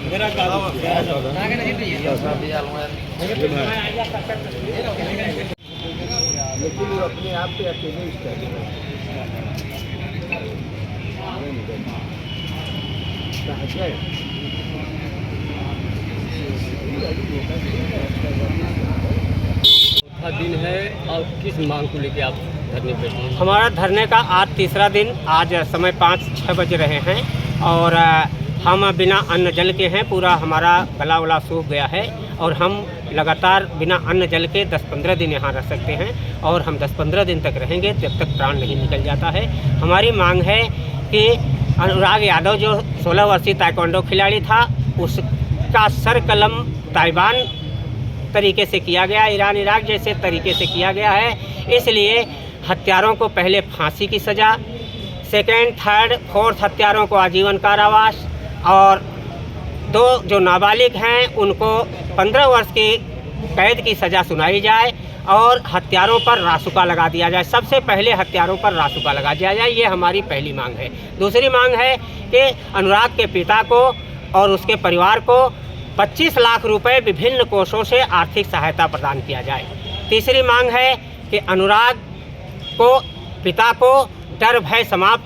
लेकिन वो अपने आप पे अकेले स्टैंड दिन है और किस मांग को लेके आप धरने पे हैं? हमारा धरने का आज तीसरा दिन। आज समय 5-6 बज रहे हैं और हम बिना अन्न जल के हैं। पूरा हमारा गला वला सूख गया है और हम लगातार बिना अन्न जल के 10-15 दिन यहाँ रह सकते हैं और हम 10-15 दिन तक रहेंगे जब तक प्राण नहीं निकल जाता है। हमारी मांग है कि अनुराग यादव जो 16 वर्षीय ताइक्वांडो खिलाड़ी था, उसका सर कलम ताइवान तरीके से किया गया, ईरान इराक जैसे तरीके से किया गया है। इसलिए हत्यारों को पहले फांसी की सज़ा, सेकेंड, थर्ड, फोर्थ हत्यारों को आजीवन कारावास और 2 जो नाबालिग हैं उनको 15 वर्ष की कैद की सज़ा सुनाई जाए और हत्यारों पर रासुका लगा दिया जाए। सबसे पहले हत्यारों पर रासुका लगा दिया जाए, ये हमारी पहली मांग है। दूसरी मांग है कि अनुराग के पिता को और उसके परिवार को 25 लाख रुपए विभिन्न कोषों से आर्थिक सहायता प्रदान किया जाए। तीसरी मांग है कि अनुराग को पिता को डर भय समाप्त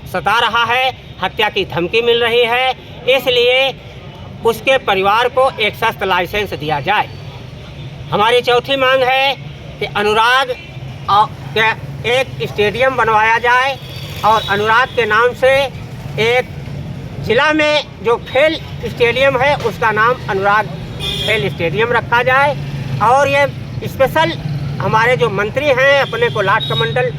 सता रहा है, हत्या की धमकी मिल रही है, इसलिए उसके परिवार को एक सख्त लाइसेंस दिया जाए। हमारी चौथी मांग है कि अनुराग के एक स्टेडियम बनवाया जाए और अनुराग के नाम से एक जिला में जो खेल स्टेडियम है उसका नाम अनुराग खेल स्टेडियम रखा जाए। और ये स्पेशल हमारे जो मंत्री हैं, अपने को लाट कमंडल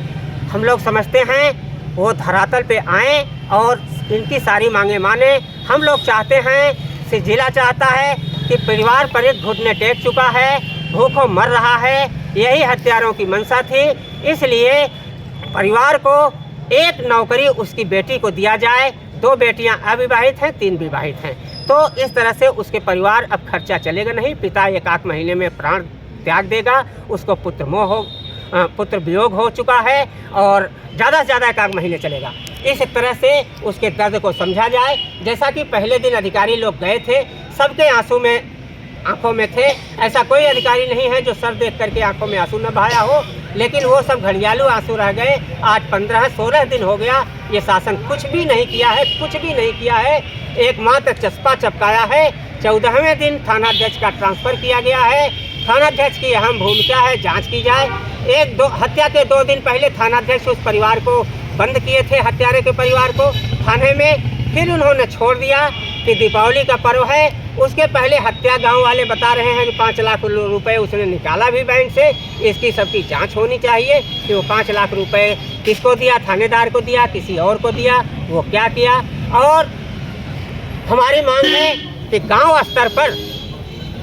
हम लोग समझते हैं, वो धरातल पे आएँ और इनकी सारी मांगें माने। हम लोग चाहते हैं, से जिला चाहता है कि परिवार पर एक घुटने टेक चुका है, भूखों मर रहा है, यही हत्यारों की मंशा थी। इसलिए परिवार को एक नौकरी उसकी बेटी को दिया जाए। 2 बेटियां अविवाहित हैं, 3 विवाहित हैं। तो इस तरह से उसके परिवार अब खर्चा चलेगा नहीं। पिता 1 महीने में प्राण त्याग देगा, उसको पुत्र वियोग हो चुका है और ज़्यादा से ज़्यादा 1 महीने चलेगा। इस तरह से उसके दर्द को समझा जाए। जैसा कि पहले दिन अधिकारी लोग गए थे, सबके आंसू में आंखों में थे। ऐसा कोई अधिकारी नहीं है जो सर देख करके आंखों में आंसू न बहाया हो, लेकिन वो सब घड़ियालू आंसू रह गए। आज 15-16 दिन हो गया, ये शासन कुछ भी नहीं किया है, कुछ भी नहीं किया है। एकमात्र चस्पा चपकाया है। 14वें दिन थानाध्यक्ष का ट्रांसफ़र किया गया है। थानाध्यक्ष की अहम भूमिका है, जांच की जाए। हत्या के 2 दिन पहले थानाध्यक्ष उस परिवार को बंद किए थे, हत्यारे के परिवार को थाने में। फिर उन्होंने छोड़ दिया कि दीपावली का पर्व है। उसके पहले हत्या गांव वाले बता रहे हैं कि 5 लाख रुपए उसने निकाला भी बैंक से। इसकी सबकी जांच होनी चाहिए कि वो 5 लाख रुपए किसको दिया, थानेदार को दिया, किसी और को दिया, वो क्या किया। और हमारी मांग है कि गांव स्तर पर,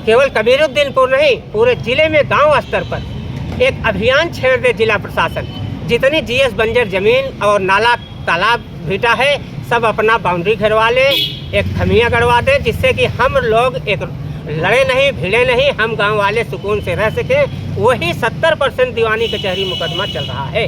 केवल कबीरुद्दीनपुर नहीं, पूरे ज़िले में गांव स्तर पर एक अभियान छेड़ दे जिला प्रशासन। जितनी जीएस बंजर ज़मीन और नाला तालाब भीटा है, सब अपना बाउंड्री घेरवा लें, एक खमिया गड़वा दें, जिससे कि हम लोग एक लड़े नहीं, भिड़े नहीं, हम गांव वाले सुकून से रह सकें। वही 70% दीवानी कचहरी मुकदमा चल रहा है।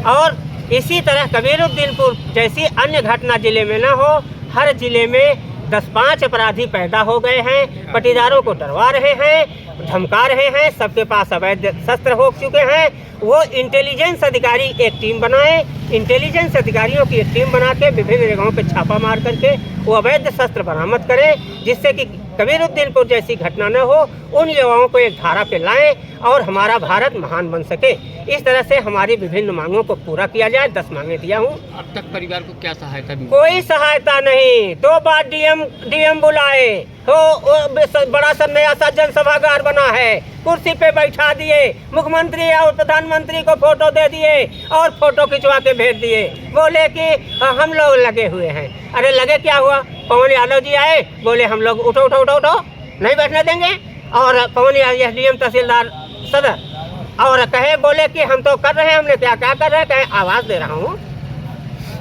और इसी तरह कबीरुद्दीनपुर जैसी अन्य घटना ज़िले में न हो। हर ज़िले में 10-5 अपराधी पैदा हो गए हैं, पटीदारों को डरवा रहे हैं, धमका रहे हैं, सबके पास अवैध शस्त्र हो चुके हैं। वो इंटेलिजेंस अधिकारी एक टीम बनाए, इंटेलिजेंस अधिकारियों की एक टीम बना के विभिन्न जगहों पे छापा मार करके वो अवैध शस्त्र बरामद करें, जिससे कि कबीरुद्दीनपुर जैसी घटना न हो। उन युवाओं को एक धारा पे लाएं और हमारा भारत महान बन सके। इस तरह से हमारी विभिन्न मांगों को पूरा किया जाए। 10 मांगे दिया हूँ। अब तक परिवार को क्या सहायता मिली? कोई सहायता नहीं। 2 बार डीएम बुलाए हो, बड़ा सा नया सा जनसभागार बना है, कुर्सी पे बैठा दिए, मुख्यमंत्री और प्रधानमंत्री को फोटो दे दिए और फोटो खिंचवा के भेज दिए, बोले कि हम लोग लगे हुए हैं। अरे लगे क्या हुआ? पवन यादव जी आए, बोले हम लोग उठो उठो उठो उठो, नहीं बैठने देंगे। और पवन यादव एसडीएम तहसीलदार सदर और कहे, बोले कि हम तो कर रहे हैं। हमने क्या क्या कर रहे हैं? कहे आवाज़ दे रहा हूँ।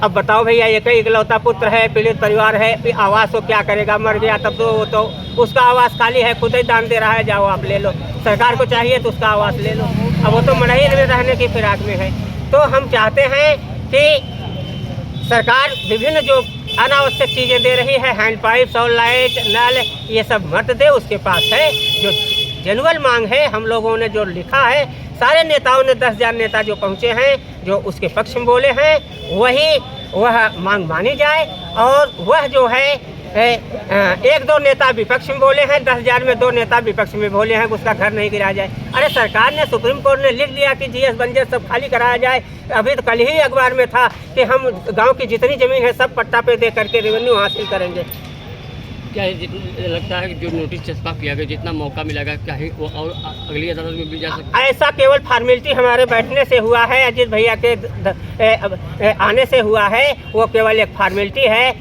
अब बताओ भैया, एक ही इकलौता पुत्र है, पीड़ित परिवार है, फिर आवास को क्या करेगा? मर गया तब तो उसका आवास खाली है, खुद ही दान दे रहा है, जाओ आप ले लो। सरकार को चाहिए तो उसका आवास ले लो। अब वो तो मढ़ई में रहने की फिराक में है। तो हम चाहते हैं कि सरकार विभिन्न जो अनावश्यक चीज़ें दे रही है, हैंड पाइप और लाइट नल ये सब मत दे, उसके पास है। जो जेनुअल मांग है हम लोगों ने जो लिखा है, सारे नेताओं ने 10,000 नेता जो पहुँचे हैं जो उसके पक्ष में बोले हैं, वह मांग मानी जाए। और वह जो है 1-2 नेता विपक्ष में बोले हैं, 10,000 में 2 नेता विपक्ष में बोले हैं कि उसका घर नहीं गिराया जाए। अरे सरकार ने, सुप्रीम कोर्ट ने लिख दिया कि जीएस बंजर सब खाली कराया जाए। अभी तो कल ही अखबार में था कि हम गांव की जितनी ज़मीन है सब पट्टा पे दे करके रेवेन्यू हासिल करेंगे। क्या लगता है कि जो नोटिस चस्पा किया गया, जितना मौका मिलेगा क्या है वो और अगली अदालत में भी जा सकता है? ऐसा केवल फॉर्मेलिटी हमारे बैठने से हुआ है, अजीत भैया के आने से हुआ है, वो केवल एक फॉर्मेलिटी है।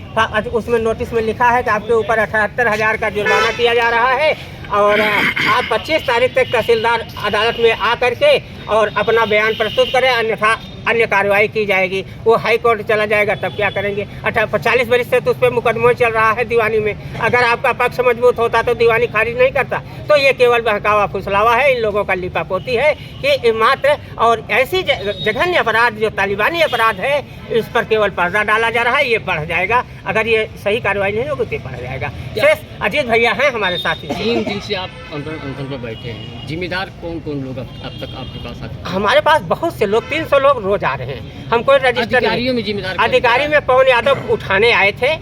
उसमें नोटिस में लिखा है कि आपके ऊपर 78,000 का जुर्माना किया जा रहा है और आप 25 तारीख तक तहसीलदार अदालत में आ करके और अपना बयान प्रस्तुत करें, अन्यथा अन्य कार्रवाई की जाएगी। वो हाई कोर्ट चला जाएगा, तब क्या करेंगे? 40 बरस से तो उस पर मुकदमा चल रहा है दीवानी में। अगर आपका पक्ष मजबूत होता तो दीवानी खारिज नहीं करता। तो ये केवल बहकावा फुसलावा है, इन लोगों का लिपापोती है कि मात्र। और ऐसी जघन्य अपराध जो तालिबानी अपराध है, इस पर केवल पर्दा डाला जा रहा है। ये बढ़ जाएगा, अगर ये सही कार्रवाई नहीं होगी तो बढ़ जाएगा। शेष अजीत भैया हैं हमारे साथी। 3 दिन से आप अनशन पर बैठे हैं, जिम्मेदार कौन कौन लोग अब तक आपके पास आते हैं? हमारे पास बहुत से लोग, 300 लोग रोज आ रहे हैं। हम कोई रजिस्टर अधिकारियों में जिम्मेदार अधिकारी में पवन यादव उठाने आए थे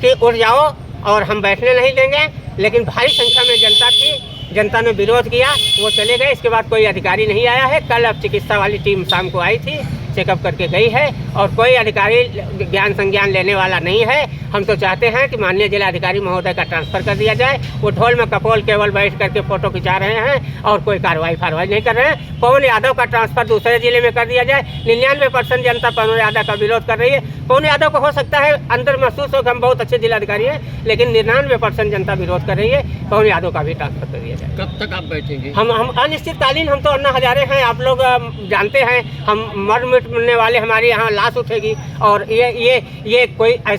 कि उठ जाओ और हम बैठने नहीं देंगे, लेकिन भारी संख्या में जनता थी, जनता ने विरोध किया, वो चले गए। इसके बाद कोई अधिकारी नहीं आया है। कल अब चिकित्सा वाली टीम शाम को आई थी, चेकअप करके गई है और कोई अधिकारी ज्ञान संज्ञान लेने वाला नहीं है। हम तो चाहते हैं कि माननीय जिलाधिकारी महोदय का ट्रांसफ़र कर दिया जाए। वो ढोल में कपोल केवल बैठ करके फ़ोटो खिंचा रहे हैं और कोई कार्रवाई नहीं कर रहे हैं। पवन यादव का ट्रांसफ़र दूसरे जिले में कर दिया जाए। 99% जनता पवन यादव का विरोध कर रही है। पवन यादव को हो सकता है अंदर महसूस हो कि हम बहुत अच्छे जिलाधिकारी हैं, लेकिन 99% जनता विरोध कर रही है। पवन यादव का भी ट्रांसफ़र कर दिया जाए। कब तक आप बैठेंगे? हम अनिश्चितकालीन, हम तो अन्ना हजारे हैं, आप लोग जानते हैं। हम मरने वाले, हमारी यहाँ लाश उठेगी और ये कोई ऐसा